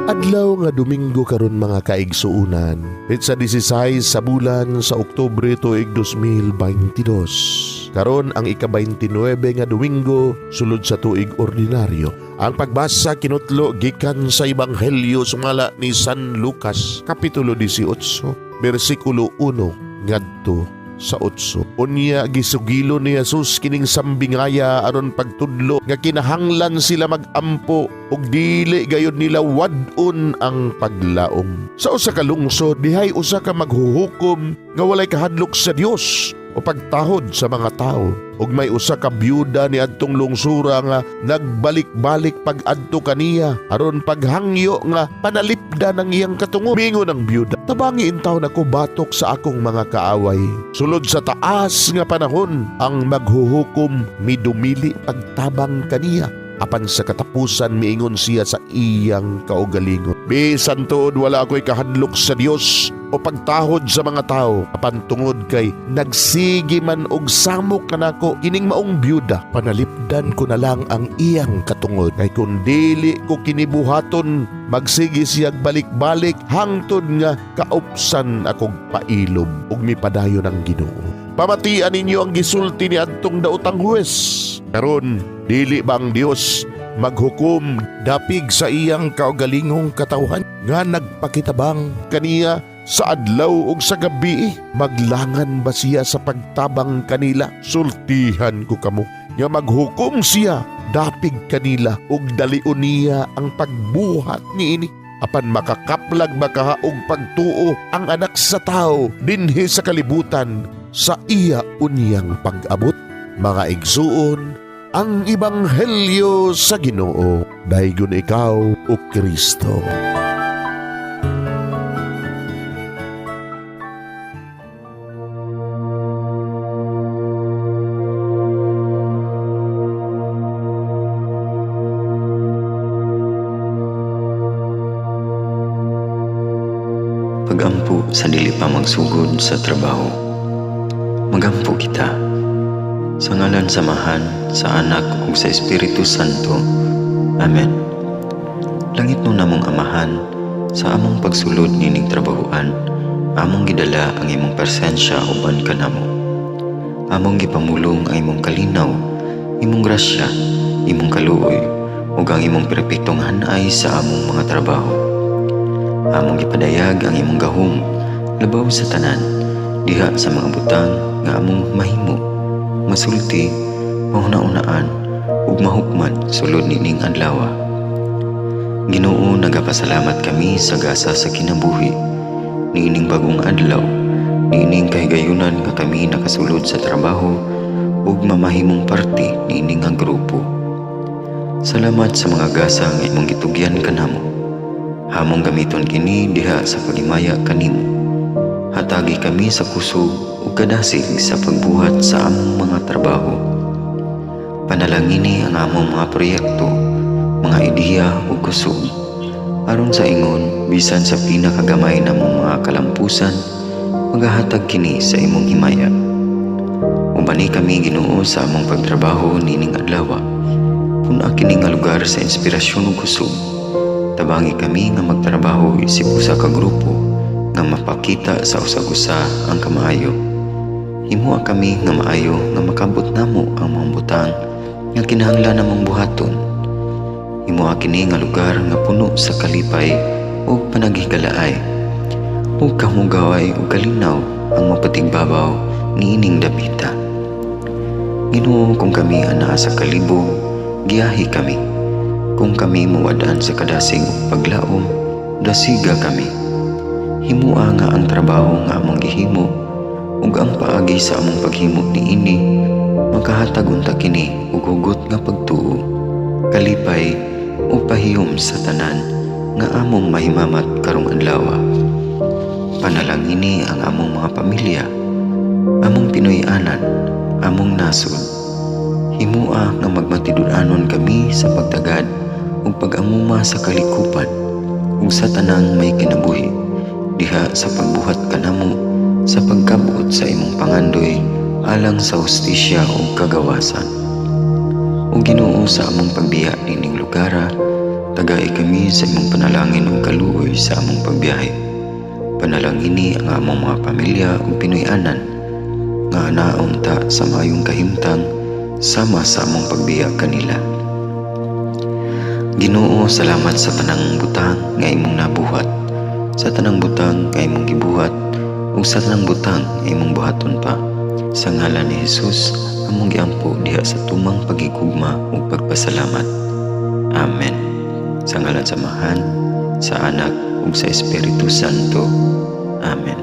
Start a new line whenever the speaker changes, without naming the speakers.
Adlaw nga Domingo karon mga kaigsuunan, petsa 16 sa bulan sa Oktubre tuig 2022. Karon ang ika-29 nga Domingo sulod sa tuig ordinaryo. Ang pagbasa kinutlo gikan sa Ebanghelyo sumala ni San Lucas kapitulo 18 bersikulo 1 ngadto sa 8. Unya gisugilo ni Jesus kining sambingaya aron pagtudlo nga kinahanglan sila magampo ug dili gayud nila wad-on ang paglaom. Sa usa ka lungsod dihay usa ka maghuhukom nga walay kahadlok sa Dios o pagtahod sa mga tao. Ug may usa ka byuda ni adtong lungsura nga nagbalik-balik pag-adto kaniya aron paghangyo nga panalipdan ang iyang katungo. Mingon ang byuda, tabangi intaw nako batok sa akong mga kaaway. Sulod sa taas nga panahon ang maghuhukom midumili pagtabang kaniya. Apan sa katapusan miingon siya sa iyang kaugalingon, bisan tuod wala ako'y kahadlok sa Dios o pagtahod sa mga tao. Apan tungod kay nagsigi man og samok kanako kining maong byuda, panalipdan ko na lang ang iyang katungod. Kay kung dili ko kinibuhaton, magsigi siyag balik-balik hangtod nga kaupsan akong pailob ug mipadayon ang Ginoo. Pamatian ninyo ang gisulti ni adtong daotang huwes. Karon dili ba ang Dios maghukom dapig sa iyang kaugalingong katawhan nga nagpakitabang kaniya sa adlaw ug sa gabi? Maglangan ba siya sa pagtabang kanila? Sultihan ko kamo nga maghukom siya dapig kanila ug dalion niya ang pagbuhat niini. Apan makakaplag baka og pagtuo ang anak sa tao dinhi sa kalibutan sa iya unyang pag-abot. Mga igsuon, ang Ebanghelyo sa Ginoo, daygon ikaw o Kristo.
Pagampo sa dili pa magsugod sa trabaho. Magampo kita sa ngalan samahan sa Anak ug sa Espiritu Santo. Amen. Langit no namong Amahan, sa among pagsulod nining trabahoan, among gidala ang imong presensya uban kanamo. Among gipamulong ang imong kalinaw, imong grasya, imong kaluoy ug ang imong perpektong hanay sa among mga trabaho. Among gipadayag ang imong gahom labaw sa tanan diha sa mga butang nga among mahimo, masulti, mahuna-unaan ug mahukman sulod nining adlaw. Ginoo, nagapasalamat kami sa gasa sa kinabuhi niining bagong adlaw, niining kahigayunan nga kami nakasulod sa trabaho ug mamahimong parte niining nga grupo. Salamat sa mga gasa nga imong gitugyan kanamo. Hamong gamiton kini diha sa pagimaya kanimo. Hatagi kami sa kusog ug kadasig sa pagbuhat sa among mga trabaho. Panalangini ang among mga proyekto, mga ideya ug kusog aron sa ingon bisan sa pinakagamay namong mga kalampusan magahatag kini sa imong himaya. Ubani kami Ginoo sa among pagtrabaho nining adlaw. Puna kini nga lugar sa inspirasyon ug kusog. Tabangi kami nga magtrabaho isip usa ka grupo nga mapakita sa usag-usa ang kamaayo. Himuha kami nga maayo nga makabot namo ang mga butang nga kinahanglan namong buhaton. Himuha kini nga lugar nga puno sa kalipay ug panaghigalaay. Ug kamugaway ug kalinaw ang mapatigbabaw niining dapita. Ginoo, kung kami anaa sa kalibog, giyahi kami. Kung kami muwadaan sa kadasig ug paglaom, dasiga kami. Himua nga ang trabaho nga among gihimo ug ang paagi sa among paghimo niini makahatag unta kini ug hugot nga pagtuo, kalipay ug pahiyom sa tanan nga among mahimamat karong adlaw. Panalangini ang among mga pamilya, among Pinoy-anan, among nasod. Himua nga magmatidud-anon kami sa pagtagad ug pag-amuma sa kalikupan ug sa tanang may kinabuhi diha sa pagbuhat kanamo sa pagkabuot sa imong pangandoy alang sa hustisya ug kagawasan. Ug Ginoo, sa among pagbiya nining lugar, Tagai kami sa imong panalangin ug kaluoy sa among pagbiyahe. Panalangini ang among mga pamilya ug Pinoy-anan nga anaon ta sa maayong kahimtang sama sa among pagbiya kanila. Ginoo, salamat sa tanang butang nga imong nabuhat, sa tanang butang nga imong gibuhat, ug sa tanang butang nga imong buhaton pa. Sa ngalan ni Jesus, among giampo diha sa tumang pagigugma ug pagpasalamat. Amen. Sa ngalan sa Amahan, sa Anak ug sa Espiritu Santo. Amen.